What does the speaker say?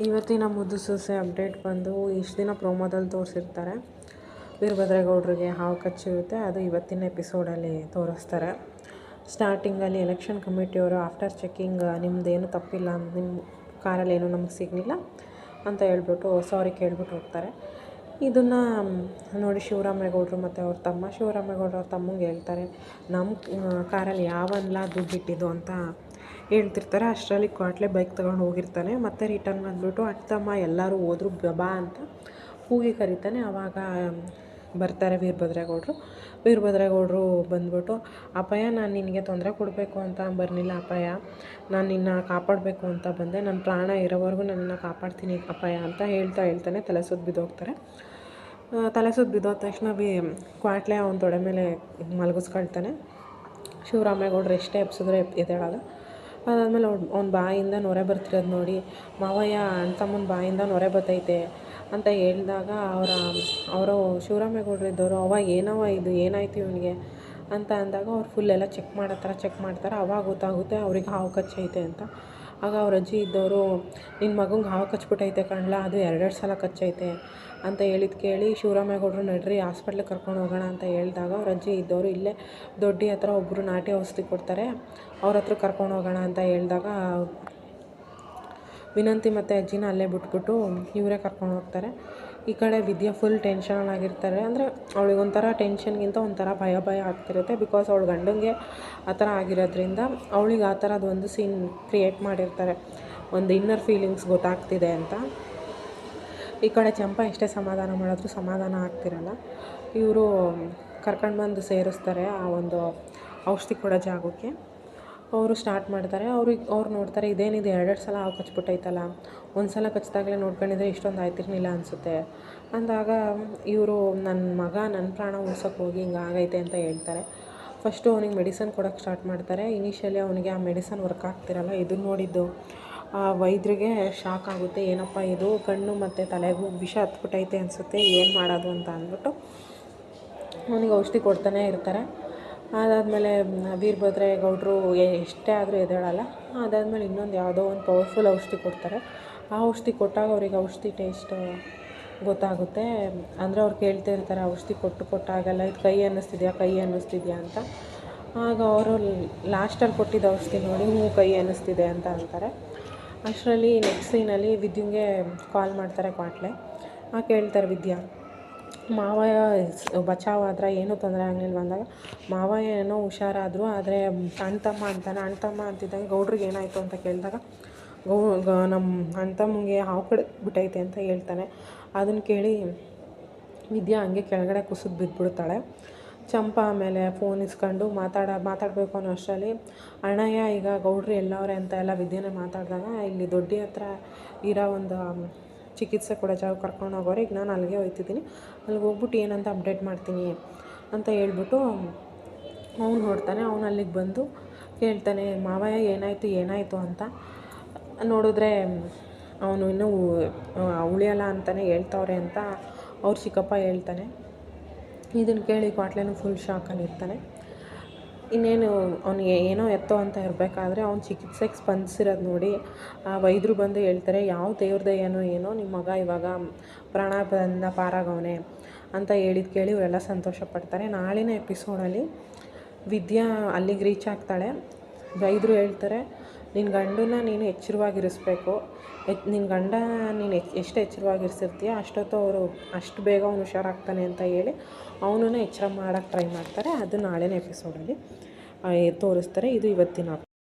ಇವತ್ತಿನ ಮುದ್ದು ಸೊಸೆ ಅಪ್ಡೇಟ್ ಬಂದು ಇಷ್ಟು ದಿನ ಪ್ರೋಮೋದಲ್ಲಿ ತೋರಿಸಿರ್ತಾರೆ ವೀರಭದ್ರೇಗೌಡರಿಗೆ ಹಾವು ಕಚ್ಚಿರುತ್ತೆ. ಅದು ಇವತ್ತಿನ ಎಪಿಸೋಡಲ್ಲಿ ತೋರಿಸ್ತಾರೆ. ಸ್ಟಾರ್ಟಿಂಗಲ್ಲಿ ಎಲೆಕ್ಷನ್ ಕಮಿಟಿಯವರು ಆಫ್ಟರ್ ಚೆಕ್ಕಿಂಗ್ ನಿಮ್ಮದೇನು ತಪ್ಪಿಲ್ಲ, ನಿಮ್ಮ ಕಾರಲ್ಲಿ ಏನೂ ನಮಗೆ ಸಿಗಲಿಲ್ಲ ಅಂತ ಹೇಳ್ಬಿಟ್ಟು ಸಾರಿ ಕೇಳ್ಬಿಟ್ಟು ಹೋಗ್ತಾರೆ. ಇದನ್ನು ನೋಡಿ ಶಿವರಾಮೇಗೌಡರು ಮತ್ತು ಅವ್ರ ತಮ್ಮ ಶಿವರಾಮೇಗೌಡರು ಅವ್ರ ತಮ್ಮಂಗೆ ಹೇಳ್ತಾರೆ, ನಮ್ಮ ಕಾರಲ್ಲಿ ಯಾವನ್ಲ ದುಡ್ಡಿಟ್ಟಿದ್ದು ಅಂತ ಹೇಳ್ತಿರ್ತಾರೆ. ಅಷ್ಟರಲ್ಲಿ ಕ್ವಾಟ್ಲೆ ಬೈಕ್ ತೊಗೊಂಡು ಹೋಗಿರ್ತಾನೆ. ಮತ್ತೆ ರಿಟರ್ನ್ ಬಂದುಬಿಟ್ಟು ಅಣ್ತಮ್ಮ ಎಲ್ಲರೂ ಹೋದ್ರು ಬಾ ಅಂತ ಕೂಗಿ ಕರೀತಾನೆ. ಆವಾಗ ಬರ್ತಾರೆ ವೀರಭದ್ರೇಗೌಡರು ಬಂದ್ಬಿಟ್ಟು, ಅಪ್ಪಯ್ಯ ನಾನು ನಿನಗೆ ತೊಂದರೆ ಕೊಡಬೇಕು ಅಂತ ಬರಲಿಲ್ಲ ಅಪ್ಪಯ್ಯ, ನಾನು ನಿನ್ನ ಕಾಪಾಡಬೇಕು ಅಂತ ಬಂದೆ, ನನ್ನ ಪ್ರಾಣ ಇರೋವರೆಗೂ ನನ್ನನ್ನು ಕಾಪಾಡ್ತೀನಿ ಅಪ್ಪಯ್ಯ ಅಂತ ಹೇಳ್ತಾನೆ ತಲೆ ಸುತ್ತ ಬಿದ್ದೋಗ್ತಾರೆ. ತಲೆ ಸುತ್ತ ಬಿದ್ದೋದ ತಕ್ಷಣ ಕ್ವಾಟ್ಲೆ ಅವನ ತೊಡೆ ಮೇಲೆ ಮಲಗಿಸ್ಕೊಳ್ತಾನೆ. ಶಿವರಾಮೇಗೌಡರು ಎಷ್ಟೇ ಎಬ್ಸಿದ್ರೆ ಎದ್ದೇಳಲ್ಲ. ಅದಾದಮೇಲೆ ಅವ್ನ ಬಾಯಿಂದ ನೊರೆ ಬರ್ತಿರೋದು ನೋಡಿ, ಮಾವಯ್ಯ ಅಣ್ತಮ್ಮನ ಬಾಯಿಂದ ನೊರೆ ಬರ್ತೈತೆ ಅಂತ ಹೇಳಿದಾಗ ಅವರು ಶಿವರಾಮೇಗೌಡರು ಇದ್ದವರು, ಅವ ಏನವ ಇದು ಏನಾಯಿತು ಇವನಿಗೆ ಅಂತ ಅಂದಾಗ ಅವ್ರು ಫುಲ್ ಎಲ್ಲ ಚೆಕ್ ಮಾಡ್ತಾರೆ. ಅವಾಗ ಗೊತ್ತಾಗುತ್ತೆ ಅವ್ರಿಗೆ ಹಾವು ಕಚ್ಚೈತೆ ಅಂತ. ಆಗ ಅವ್ರ ಅಜ್ಜಿ ಇದ್ದವರು, ನಿನ್ನ ಮಗಂಗೆ ಹಾವು ಕಚ್ಬಿಟ್ಟೈತೆ ಕಣ್ಲ, ಅದು 2 ಸಲ ಕಚ್ಚೈತೆ ಅಂತ ಕೇಳಿ ಶಿವರಾಮೇಗೌಡರು ನಡ್ರಿ ಹಾಸ್ಪಿಟ್ಲಿಗೆ ಕರ್ಕೊಂಡು ಹೋಗೋಣ ಅಂತ ಹೇಳಿದಾಗ ಅವ್ರ ಅಜ್ಜಿ ಇದ್ದವರು ಇಲ್ಲೇ ದೊಡ್ಡಿ ಹತ್ರ ಒಬ್ಬರು ನಾಟಿ ಔಷಧಿ ಕೊಡ್ತಾರೆ, ಅವ್ರ ಹತ್ರ ಕರ್ಕೊಂಡು ಹೋಗೋಣ ಅಂತ ಹೇಳಿದಾಗ ವಿನಂತಿ ಮತ್ತು ಅಜ್ಜಿನ ಅಲ್ಲೇ ಬಿಟ್ಬಿಟ್ಟು ಇವರೇ ಕರ್ಕೊಂಡು ಹೋಗ್ತಾರೆ. ಈ ಕಡೆ ವಿದ್ಯಾ ಫುಲ್ ಟೆನ್ಷನಲ್ಲಾಗಿರ್ತಾರೆ. ಅಂದರೆ ಅವಳಿಗೆ ಒಂಥರ ಟೆನ್ಷನ್ಗಿಂತ ಒಂಥರ ಭಯ ಆಗ್ತಿರುತ್ತೆ. ಬಿಕಾಸ್ ಅವಳ ಗಂಡಂಗೆ ಆ ಥರ ಆಗಿರೋದ್ರಿಂದ ಅವಳಿಗೆ ಆ ಥರದ್ದು ಒಂದು ಸೀನ್ ಕ್ರಿಯೇಟ್ ಮಾಡಿರ್ತಾರೆ, ಒಂದು ಇನ್ನರ್ ಫೀಲಿಂಗ್ಸ್ ಗೊತ್ತಾಗ್ತಿದೆ ಅಂತ. ಈ ಕಡೆ ಚಂಪಾ ಎಷ್ಟೇ ಸಮಾಧಾನ ಮಾಡಿದ್ರು ಸಮಾಧಾನ ಆಗ್ತಿರಲ್ಲ. ಇವರು ಕರ್ಕೊಂಡು ಬಂದು ಸೇರಿಸ್ತಾರೆ ಆ ಒಂದು ಔಷಧಿ ಕೊಡೋ ಜಾಗಕ್ಕೆ. ಅವರು ಸ್ಟಾರ್ಟ್ ಮಾಡ್ತಾರೆ. ಅವ್ರು ನೋಡ್ತಾರೆ, ಇದೇನಿದೆ 2 ಸಲ ಹಾವು ಕಚ್ಬಿಟ್ಟೈತಲ್ಲ, ಒಂದು ಸಲ ಕಚ್ಚಿದಾಗಲೇ ನೋಡ್ಕೊಂಡಿದ್ರೆ ಇಷ್ಟೊಂದು ಆಯ್ತಿರ್ಲಿಲ್ಲ ಅನಿಸುತ್ತೆ ಅಂದಾಗ ಇವರು ನನ್ನ ಮಗ ನನ್ನ ಪ್ರಾಣ ಉಳ್ಸೋಕ್ಕೆ ಹೋಗಿ ಹಿಂಗಾಗೈತೆ ಅಂತ ಹೇಳ್ತಾರೆ. ಫಸ್ಟು ಅವನಿಗೆ ಮೆಡಿಸನ್ ಕೊಡೋಕ್ಕೆ ಸ್ಟಾರ್ಟ್ ಮಾಡ್ತಾರೆ. ಇನಿಷಿಯಲಿ ಅವನಿಗೆ ಆ ಮೆಡಿಸನ್ ವರ್ಕ್ ಆಗ್ತಿರಲ್ಲ. ಇದನ್ನು ನೋಡಿದ್ದು ಆ ವೈದ್ಯರಿಗೆ ಶಾಕ್ ಆಗುತ್ತೆ, ಏನಪ್ಪ ಇದು ಕಣ್ಣು ಮತ್ತು ತಲೆಗೂ ವಿಷ ಹತ್ಬಿಟ್ಟೈತೆ ಅನಿಸುತ್ತೆ, ಏನು ಮಾಡೋದು ಅಂತ ಅಂದ್ಬಿಟ್ಟು ಅವನಿಗೆ ಔಷಧಿ ಕೊಡ್ತಾನೆ ಇರ್ತಾರೆ. ಅದಾದಮೇಲೆ ವೀರಭದ್ರೇಗೌಡರು ಎಷ್ಟೇ ಆದರೂ ಎದ್ದೇಳಲ್ಲ. ಅದಾದಮೇಲೆ ಇನ್ನೊಂದು ಯಾವುದೋ ಒಂದು ಪವರ್ಫುಲ್ ಔಷಧಿ ಕೊಡ್ತಾರೆ. ಆ ಔಷಧಿ ಕೊಟ್ಟಾಗ ಅವ್ರಿಗೆ ಔಷಧಿ ಟೇಸ್ಟ್ ಗೊತ್ತಾಗುತ್ತೆ. ಅಂದರೆ ಅವ್ರು ಕೇಳ್ತಾ ಇರ್ತಾರೆ, ಔಷಧಿ ಕೊಟ್ಟಾಗೆಲ್ಲ ಇದು ಕೈ ಅನ್ನಿಸ್ತಿದ್ಯಾ ಅಂತ. ಆಗ ಅವರು ಲಾಸ್ಟಲ್ಲಿ ಕೊಟ್ಟಿದ್ದ ಔಷಧಿ ನೋಡಿ ಕೈ ಅನ್ನಿಸ್ತಿದೆ ಅಂತ ಅಂತಾರೆ. ಅಷ್ಟರಲ್ಲಿ ನೆಕ್ಸ್ಟ್ ಸೀನಲ್ಲಿ ವಿದ್ಯುಂಗೆ ಕಾಲ್ ಮಾಡ್ತಾರೆ ಕ್ವಾಟ್ಲೆ. ಕೇಳ್ತಾರೆ ವಿದ್ಯಾ, ಮಾವಯ್ಯ ಬಚಾವಾದ್ರೆ ಏನೂ ತೊಂದರೆ ಆಗಲಿಲ್ವ ಅಂದಾಗ, ಮಾವಯ್ಯ ಏನೋ ಹುಷಾರಾದರು, ಆದರೆ ಅಣ್ತಮ್ಮ ಅಂತಿದ್ದಂಗೆ ಗೌಡ್ರಿಗೆ ಏನಾಯಿತು ಅಂತ ಕೇಳಿದಾಗ ನಮ್ಮ ಅಣ್ತಮ್ಮಂಗೆ ಹಾವು ಕಡಿದ್ಬಿಟ್ಟೈತೆ ಅಂತ ಹೇಳ್ತಾನೆ. ಅದನ್ನು ಕೇಳಿ ವಿದ್ಯಾ ಹಂಗೆ ಕೆಳಗಡೆ ಕುಸಿದು ಬಿದ್ದುಬಿಡ್ತಾಳೆ. ಚಂಪಾ ಆಮೇಲೆ ಫೋನ್ ಇಸ್ಕೊಂಡು ಮಾತಾಡಬೇಕು ಅನ್ನೋ ಅಷ್ಟರಲ್ಲಿ, ಅಣ್ಣಯ್ಯ ಈಗ ಗೌಡ್ರು ಎಲ್ಲವ್ರೆ ಅಂತ ಎಲ್ಲ ವಿದ್ಯೆನೇ ಮಾತಾಡಿದಾಗ ಇಲ್ಲಿ ದೊಡ್ಡಿ ಹತ್ರ ಇರೋ ಒಂದು ಚಿಕಿತ್ಸೆ ಕೊಡೋ ಜಾಗ ಕರ್ಕೊಂಡು ಹೋಗೋರು, ಈಗ ನಾನು ಅಲ್ಲಿಗೆ ಹೋಗ್ತಿದ್ದೀನಿ, ಅಲ್ಲಿಗೆ ಹೋಗ್ಬಿಟ್ಟು ಏನಂತ ಅಪ್ಡೇಟ್ ಮಾಡ್ತೀನಿ ಅಂತ ಹೇಳ್ಬಿಟ್ಟು ಅವ್ನು ನೋಡ್ತಾನೆ. ಅವನು ಅಲ್ಲಿಗೆ ಬಂದು ಕೇಳ್ತಾನೆ, ಮಾವಯ್ಯ ಏನಾಯಿತು ಅಂತ. ನೋಡಿದ್ರೆ ಅವನು ಇನ್ನೂ ಉಳಿಯಲ್ಲ ಅಂತಲೇ ಹೇಳ್ತವ್ರೆ ಅಂತ ಅವ್ರ ಚಿಕ್ಕಪ್ಪ ಹೇಳ್ತಾನೆ. ಇದನ್ನು ಕೇಳಿ ಕ್ವಾಟ್ಲೆನೂ ಫುಲ್ ಶಾಕಲ್ಲಿರ್ತಾನೆ. ಇನ್ನೇನು ಅವನಿಗೆ ಏನೋ ಎತ್ತೋ ಅಂತ ಇರಬೇಕಾದ್ರೆ ಅವ್ನು ಚಿಕಿತ್ಸೆಗೆ ಸ್ಪಂದಿಸಿರೋದು ನೋಡಿ ಆ ವೈದ್ಯರು ಬಂದು ಹೇಳ್ತಾರೆ, ಯಾವ ದೇವ್ರ ಏನೋ ನಿಮ್ಮ ಮಗ ಇವಾಗ ಪ್ರಾಣದಿಂದ ಪಾರಾಗವನೆ ಅಂತ ಕೇಳಿ ಇವರೆಲ್ಲ ಸಂತೋಷ ಪಡ್ತಾರೆ. ನಾಳಿನ ಎಪಿಸೋಡಲ್ಲಿ ವಿದ್ಯಾ ಅಲ್ಲಿಗೆ ರೀಚ್ ಆಗ್ತಾಳೆ. ವೈದ್ಯರು ಹೇಳ್ತಾರೆ, ನಿನ್ನ ಗಂಡನ್ನ ನೀನು ಎಚ್ಚರವಾಗಿರಿಸ್ಬೇಕು, ನಿನ್ನ ಗಂಡ ನೀನು ಎಷ್ಟು ಎಚ್ಚರವಾಗಿರಿಸಿರ್ತೀಯ ಅಷ್ಟು ಬೇಗ ಅವನು ಹುಷಾರಾಗ್ತಾನೆ ಅಂತ ಹೇಳಿ ಅವನನ್ನು ಎಚ್ಚರ ಮಾಡೋಕ್ಕೆ ಟ್ರೈ ಮಾಡ್ತಾರೆ. ಅದು ನಾಳಿನ ಎಪಿಸೋಡಲ್ಲಿ ತೋರಿಸ್ತಾರೆ. ಇದು ಇವತ್ತಿನ